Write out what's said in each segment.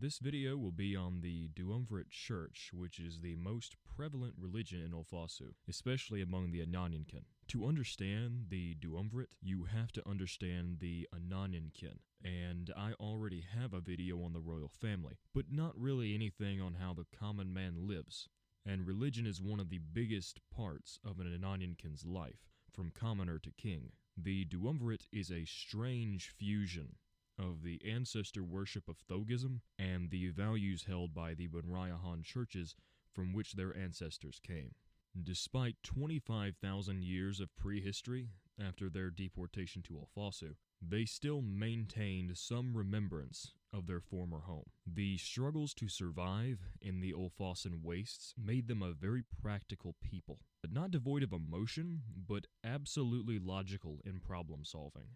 This video will be on the Duumvirate Church, which is the most prevalent religion in Olfasu, especially among the Ananyankin. To understand the Duumvirate, you have to understand the Ananyankin, and I already have a video on the royal family, but not really anything on how the common man lives. And religion is one of the biggest parts of an Ananyankin's life, from commoner to king. The Duumvirate is a strange fusion of the ancestor worship of Thogism and the values held by the Bunrayahan churches from which their ancestors came. Despite 25,000 years of prehistory after their deportation to Olfasu, they still maintained some remembrance of their former home. The struggles to survive in the Olfasan wastes made them a very practical people, but not devoid of emotion, but absolutely logical in problem solving.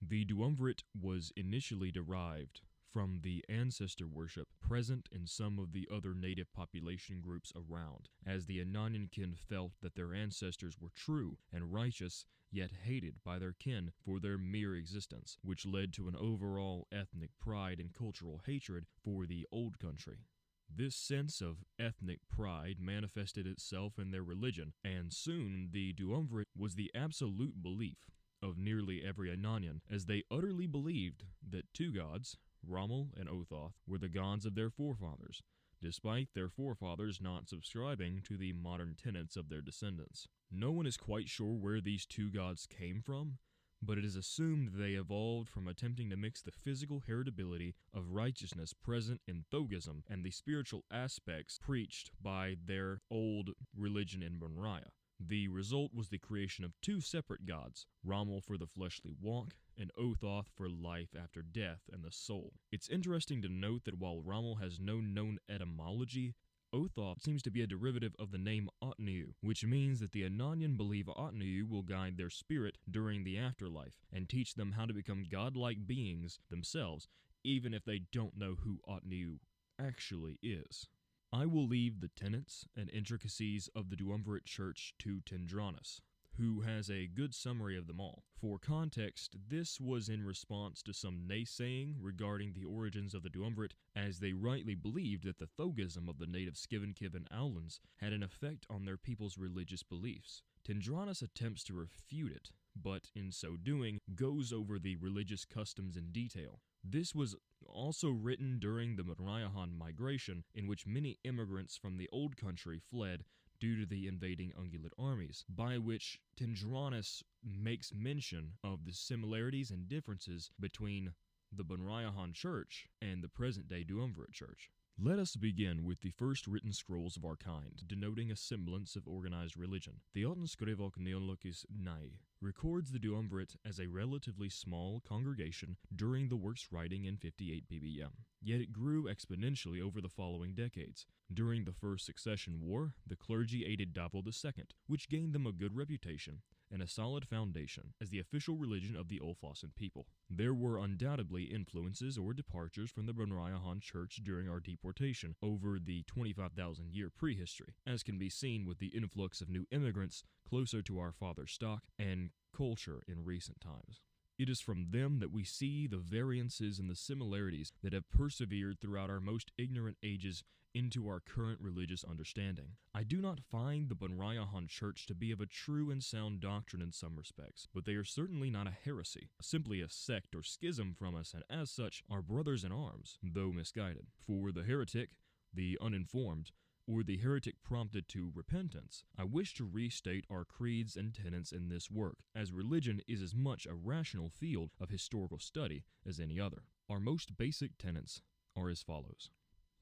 The Duumvirate was initially derived from the ancestor worship present in some of the other native population groups around, as the Ananyankin felt that their ancestors were true and righteous, yet hated by their kin for their mere existence, which led to an overall ethnic pride and cultural hatred for the old country. This sense of ethnic pride manifested itself in their religion, and soon the Duumvirate was the absolute belief of nearly every Ananyan, as they utterly believed that two gods, Rommel and Othoth, were the gods of their forefathers, despite their forefathers not subscribing to the modern tenets of their descendants. No one is quite sure where these two gods came from, but it is assumed they evolved from attempting to mix the physical heritability of righteousness present in Thogism and the spiritual aspects preached by their old religion in Bunraya. The result was the creation of two separate gods, Rommel for the fleshly walk, and Othoth for life after death and the soul. It's interesting to note that while Rommel has no known etymology, Othoth seems to be a derivative of the name Otniu, which means that the Ananyan believe Otniu will guide their spirit during the afterlife, and teach them how to become godlike beings themselves, even if they don't know who Otniu actually is. I will leave the tenets and intricacies of the Duumvirate Church to Tendranus, who has a good summary of them all. For context, this was in response to some naysaying regarding the origins of the Duumvirate, as they rightly believed that the Thogism of the native Skivenkiv and Aulans had an effect on their people's religious beliefs. Tendranus attempts to refute it, but in so doing, goes over the religious customs in detail. This was also written during the Bunrayahan migration, in which many immigrants from the old country fled due to the invading Ungulate armies, by which Tendranus makes mention of the similarities and differences between the Bunrayahan Church and the present-day Duumvirate Church. Let us begin with the first written scrolls of our kind, denoting a semblance of organized religion. The Otenskrivok Neolokis Nai records the Duumvirate as a relatively small congregation during the work's writing in 58 BBM. Yet it grew exponentially over the following decades. During the First Succession War, the clergy aided Davil II, which gained them a good reputation and a solid foundation as the official religion of the Olfasan people. There were undoubtedly influences or departures from the Bunrayahan Church during our deportation over the 25,000-year prehistory, as can be seen with the influx of new immigrants closer to our father stock and culture in recent times. It is from them that we see the variances and the similarities that have persevered throughout our most ignorant ages into our current religious understanding. I do not find the Bunrayahan Church to be of a true and sound doctrine in some respects, but they are certainly not a heresy, simply a sect or schism from us, and as such are brothers in arms, though misguided. For the heretic, the uninformed, or the heretic prompted to repentance, I wish to restate our creeds and tenets in this work, as religion is as much a rational field of historical study as any other. Our most basic tenets are as follows.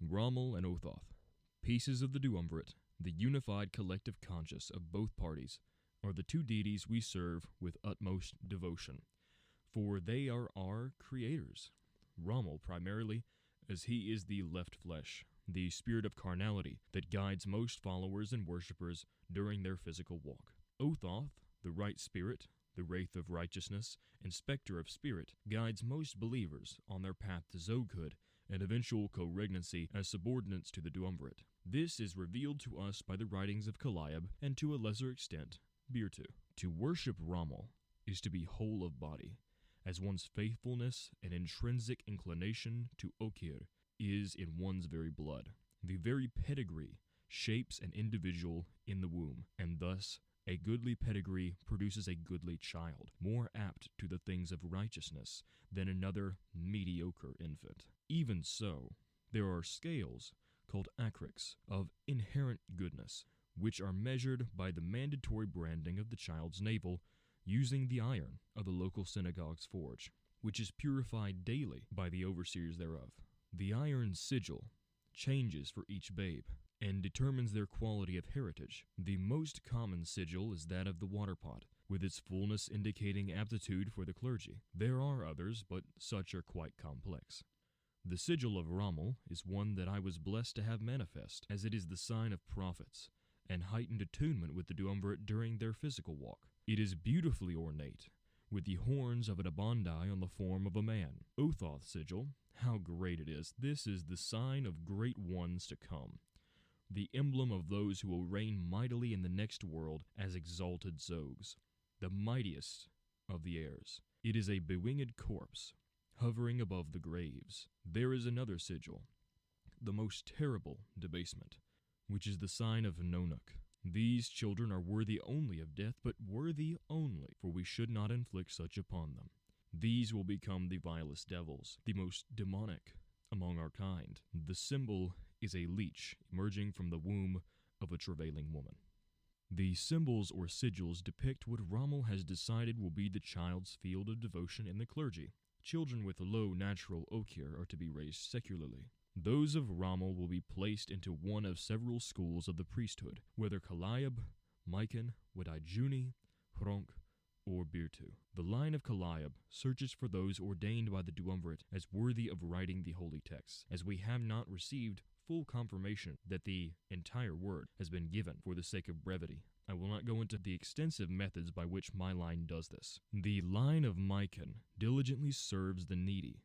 Rommel and Othoth, pieces of the Duumvirate, the unified collective conscience of both parties, are the two deities we serve with utmost devotion, for they are our creators. Rommel primarily, as he is the left flesh, the spirit of carnality that guides most followers and worshippers during their physical walk. Othoth, the right spirit, the wraith of righteousness, and specter of spirit, guides most believers on their path to Zoghood and eventual co-regnancy as subordinates to the Duumvirate. This is revealed to us by the writings of Kaliab and to a lesser extent, Birtu. To worship Rommel is to be whole of body, as one's faithfulness and intrinsic inclination to Okir is in one's very blood. The very pedigree shapes an individual in the womb, and thus a goodly pedigree produces a goodly child, more apt to the things of righteousness than another mediocre infant. Even so, there are scales called acrics of inherent goodness, which are measured by the mandatory branding of the child's navel using the iron of the local synagogue's forge, which is purified daily by the overseers thereof. The iron sigil changes for each babe and determines their quality of heritage. The most common sigil is that of the water pot, with its fullness indicating aptitude for the clergy. There are others, but such are quite complex. The sigil of Rommel is one that I was blessed to have manifest, as it is the sign of prophets, and heightened attunement with the Duumvirate during their physical walk. It is beautifully ornate, with the horns of an abondai on the form of a man. Othoth sigil, how great it is! This is the sign of great ones to come, the emblem of those who will reign mightily in the next world as exalted Zogs, the mightiest of the heirs. It is a bewinged corpse, hovering above the graves. There is another sigil, the most terrible debasement, which is the sign of Nonuk. These children are worthy only of death, but worthy only, for we should not inflict such upon them. These will become the vilest devils, the most demonic among our kind. The symbol is a leech emerging from the womb of a travailing woman. The symbols or sigils depict what Rommel has decided will be the child's field of devotion in the clergy. Children with low natural okier are to be raised secularly. Those of Rommel will be placed into one of several schools of the priesthood, whether Kaliab, Mikan, Wadijuni, Hronk, or Birtu. The line of Kaliab searches for those ordained by the Duumvirate as worthy of writing the holy texts, as we have not received full confirmation that the entire word has been given for the sake of brevity. I will not go into the extensive methods by which my line does this. The line of Mikan diligently serves the needy.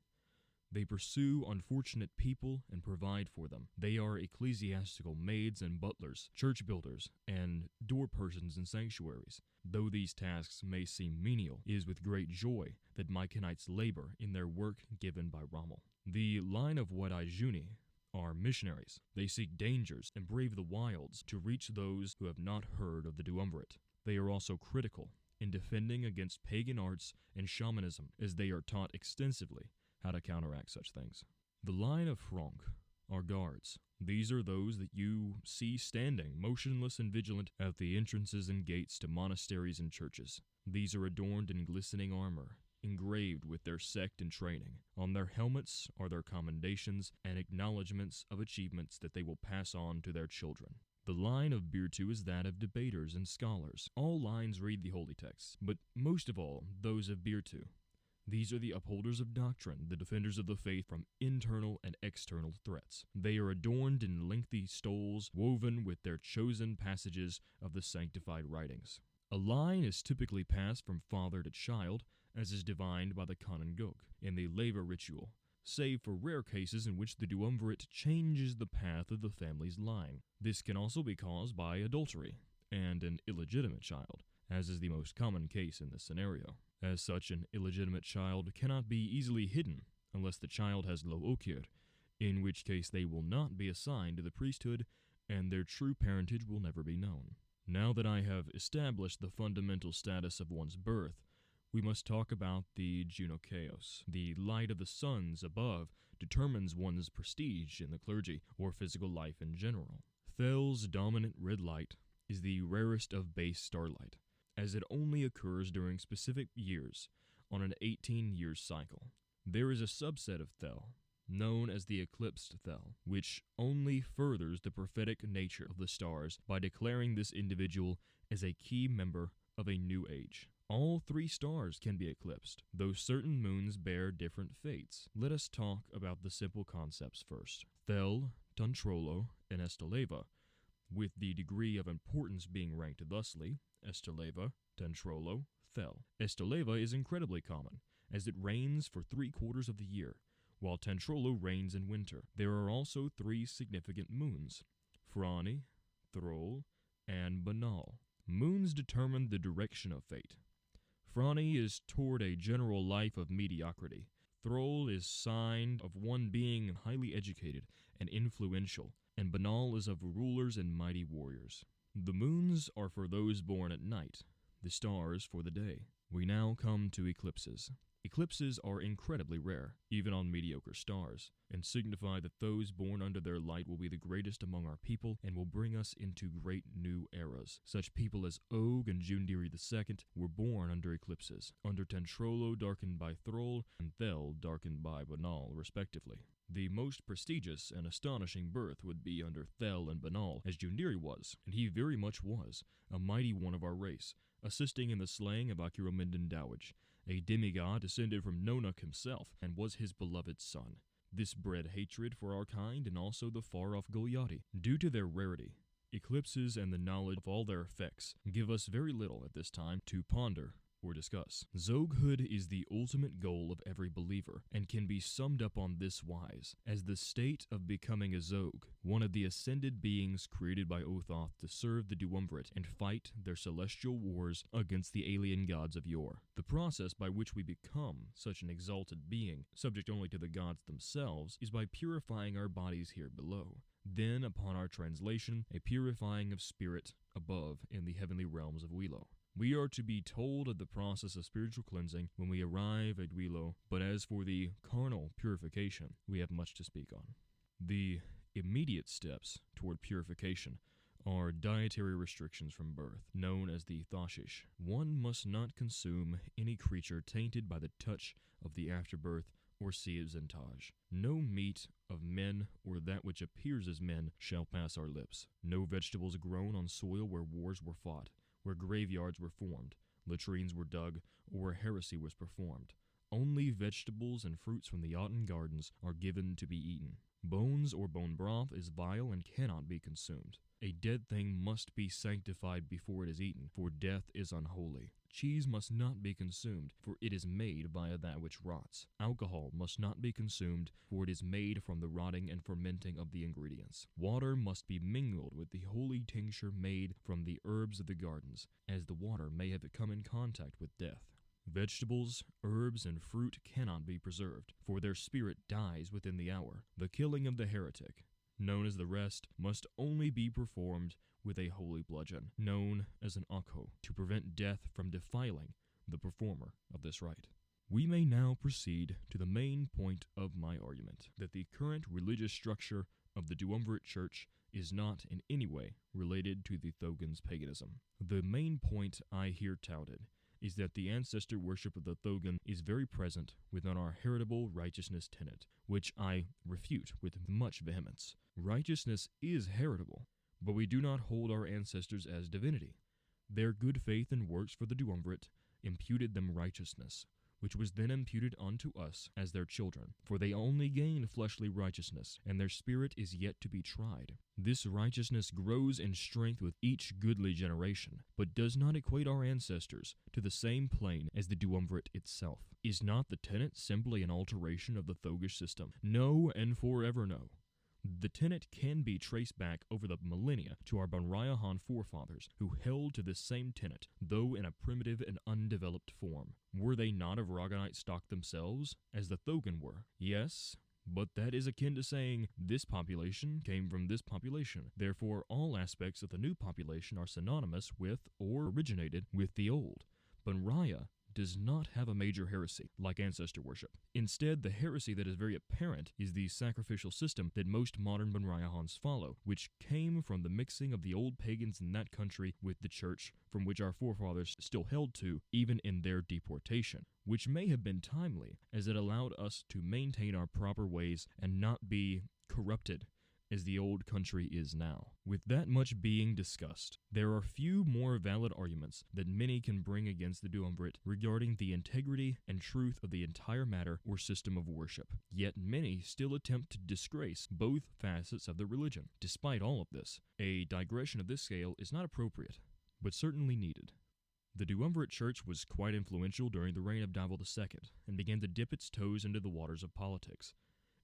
They pursue unfortunate people and provide for them. They are ecclesiastical maids and butlers, church builders, and door persons in sanctuaries. Though these tasks may seem menial, it is with great joy that Mykanites labor in their work given by Rommel. The line of Wadijuni are missionaries. They seek dangers and brave the wilds to reach those who have not heard of the Duumvirate. They are also critical in defending against pagan arts and shamanism, as they are taught extensively how to counteract such things. The line of Hronk are guards. These are those that you see standing, motionless and vigilant, at the entrances and gates to monasteries and churches. These are adorned in glistening armor, engraved with their sect and training. On their helmets are their commendations and acknowledgments of achievements that they will pass on to their children. The line of Birtu is that of debaters and scholars. All lines read the holy texts, but most of all, those of Birtu. These are the upholders of doctrine, the defenders of the faith from internal and external threats. They are adorned in lengthy stoles woven with their chosen passages of the sanctified writings. A line is typically passed from father to child, as is divined by the Kanon Gog in the Leva ritual, save for rare cases in which the Duumvirate changes the path of the family's line. This can also be caused by adultery and an illegitimate child, as is the most common case in this scenario. As such, an illegitimate child cannot be easily hidden unless the child has low okier, in which case they will not be assigned to the priesthood and their true parentage will never be known. Now that I have established the fundamental status of one's birth, we must talk about the Junochaos. The light of the suns above determines one's prestige in the clergy or physical life in general. Thel's dominant red light is the rarest of base starlight, as it only occurs during specific years on an 18-year cycle. There is a subset of Thel, known as the eclipsed Thel, which only furthers the prophetic nature of the stars by declaring this individual as a key member of a new age. All three stars can be eclipsed, though certain moons bear different fates. Let us talk about the simple concepts first. Thel, Tantrolo, and Esteleva, with the degree of importance being ranked thusly: Esteleva, Tantrolo, Thel. Esteleva is incredibly common, as it rains for 3/4 of the year, while Tantrolo rains in winter. There are also three significant moons: Frani, Throl, and Banal. Moons determine the direction of fate. Frani is toward a general life of mediocrity. Thrall is sign of one being highly educated and influential, and Banal is of rulers and mighty warriors. The moons are for those born at night, the stars for the day. We now come to eclipses. Eclipses are incredibly rare, even on mediocre stars, and signify that those born under their light will be the greatest among our people and will bring us into great new eras. Such people as Og and Duumvirate II were born under eclipses, under Tentrolo darkened by Thrall and Thel darkened by Banal, respectively. The most prestigious and astonishing birth would be under Thel and Banal, as Duumvirate was, and he very much was, a mighty one of our race, assisting in the slaying of Acuramindon Dowage, a demigod descended from Nonuk himself, and was his beloved son. This bred hatred for our kind and also the far-off Goliathi. Due to their rarity, eclipses and the knowledge of all their effects give us very little at this time to ponder or discuss. Zoghood is the ultimate goal of every believer, and can be summed up on this wise, as the state of becoming a Zog, one of the ascended beings created by Othoth to serve the Duumvirate and fight their celestial wars against the alien gods of yore. The process by which we become such an exalted being, subject only to the gods themselves, is by purifying our bodies here below. Then, upon our translation, a purifying of spirit above in the heavenly realms of Wilo. We are to be told of the process of spiritual cleansing when we arrive at Wilo, but as for the carnal purification, we have much to speak on. The immediate steps toward purification are dietary restrictions from birth, known as the Thashish. One must not consume any creature tainted by the touch of the afterbirth or Sievzentaj. No meat of men or that which appears as men shall pass our lips. No vegetables grown on soil where wars were fought, where graveyards were formed, latrines were dug, or where heresy was performed. Only vegetables and fruits from the Aten gardens are given to be eaten. Bones or bone broth is vile and cannot be consumed. A dead thing must be sanctified before it is eaten, for death is unholy. Cheese must not be consumed, for it is made via that which rots. Alcohol must not be consumed, for it is made from the rotting and fermenting of the ingredients. Water must be mingled with the holy tincture made from the herbs of the gardens, as the water may have come in contact with death. Vegetables, herbs, and fruit cannot be preserved, for their spirit dies within the hour. The killing of the heretic, known as the rest, must only be performed with a holy bludgeon, known as an akho, to prevent death from defiling the performer of this rite. We may now proceed to the main point of my argument, that the current religious structure of the Duumvirate Church is not in any way related to the Thogun's paganism. The main point I here touted is that the ancestor worship of the Thogun is very present within our heritable righteousness tenet, which I refute with much vehemence. Righteousness is heritable, but we do not hold our ancestors as divinity. Their good faith and works for the Duumvirate imputed them righteousness, which was then imputed unto us as their children, for they only gained fleshly righteousness, and their spirit is yet to be tried. This righteousness grows in strength with each goodly generation, but does not equate our ancestors to the same plane as the Duumvirate itself. Is not the tenet simply an alteration of the Thogish system? No, and forever no. The tenet can be traced back over the millennia to our Banrayahan forefathers, who held to this same tenet, though in a primitive and undeveloped form. Were they not of Rhaganite stock themselves, as the Thogun were? Yes, but that is akin to saying, this population came from this population. Therefore, all aspects of the new population are synonymous with, or originated with, the old. Banraya does not have a major heresy, like ancestor worship. Instead, the heresy that is very apparent is the sacrificial system that most modern Banrayahans follow, which came from the mixing of the old pagans in that country with the church, from which our forefathers still held to, even in their deportation, which may have been timely, as it allowed us to maintain our proper ways and not be corrupted as the old country is now. With that much being discussed, there are few more valid arguments that many can bring against the Duumvirate regarding the integrity and truth of the entire matter or system of worship. Yet many still attempt to disgrace both facets of the religion. Despite all of this, a digression of this scale is not appropriate, but certainly needed. The Duumvirate Church was quite influential during the reign of Davil II, and began to dip its toes into the waters of politics.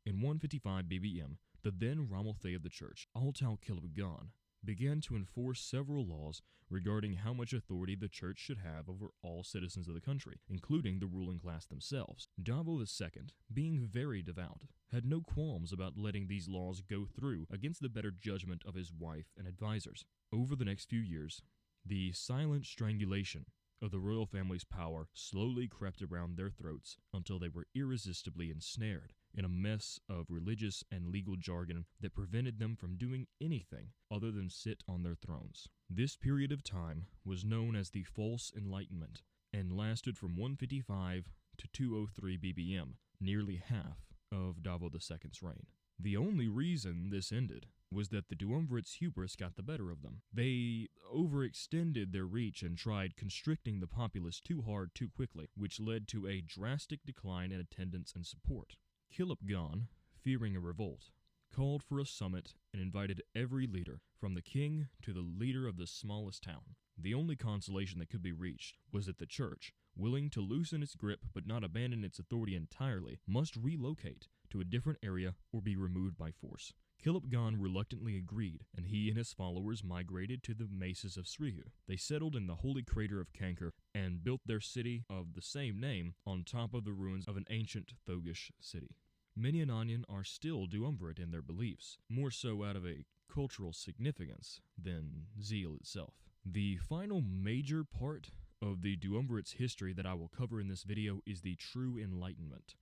In 155 BBM, the then Ramalthay of the church, Altal Kilabgan, began to enforce several laws regarding how much authority the church should have over all citizens of the country, including the ruling class themselves. Davo II, being very devout, had no qualms about letting these laws go through against the better judgment of his wife and advisors. Over the next few years, the silent strangulation of the royal family's power slowly crept around their throats until they were irresistibly ensnared in a mess of religious and legal jargon that prevented them from doing anything other than sit on their thrones. This period of time was known as the False Enlightenment and lasted from 155 to 203 BBM, nearly half of Davo II's reign. The only reason this ended was that the Duumvirate's hubris got the better of them. They overextended their reach and tried constricting the populace too hard too quickly, which led to a drastic decline in attendance and support. Kilip Gan, fearing a revolt, called for a summit and invited every leader, from the king to the leader of the smallest town. The only consolation that could be reached was that the church, willing to loosen its grip but not abandon its authority entirely, must relocate to a different area or be removed by force. Kilip Gan reluctantly agreed, and he and his followers migrated to the mesas of Srihu. They settled in the holy crater of Kankar and built their city of the same name on top of the ruins of an ancient Thogish city. Many Ananyan are still Duumvirate in their beliefs, more so out of a cultural significance than zeal itself. The final major part of the Duumvirate's history that I will cover in this video is the True Enlightenment.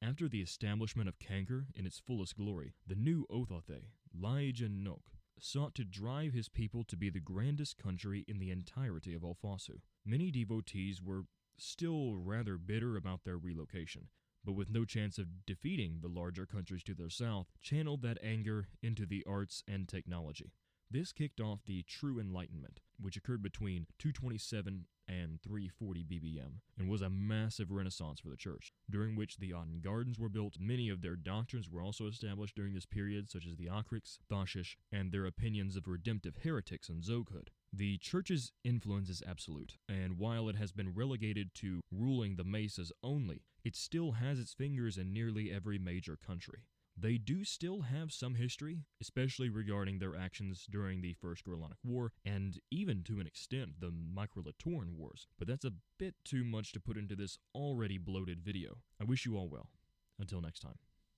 After the establishment of Kankar in its fullest glory, the new Othothe, Laijan Nok, sought to drive his people to be the grandest country in the entirety of Olfasu. Many devotees were still rather bitter about their relocation, but with no chance of defeating the larger countries to their south, channeled that anger into the arts and technology. This kicked off the True Enlightenment, which occurred between 227 and 340 BBM, and was a massive renaissance for the church, during which the Aten Gardens were built. Many of their doctrines were also established during this period, such as the Akriks, Thashish, and their opinions of redemptive heretics and Zoghud. The church's influence is absolute, and while it has been relegated to ruling the mesas only, it still has its fingers in nearly every major country. They do still have some history, especially regarding their actions during the First Gorlonic War, and even to an extent the Microlatoran Wars, but that's a bit too much to put into this already bloated video. I wish you all well. Until next time.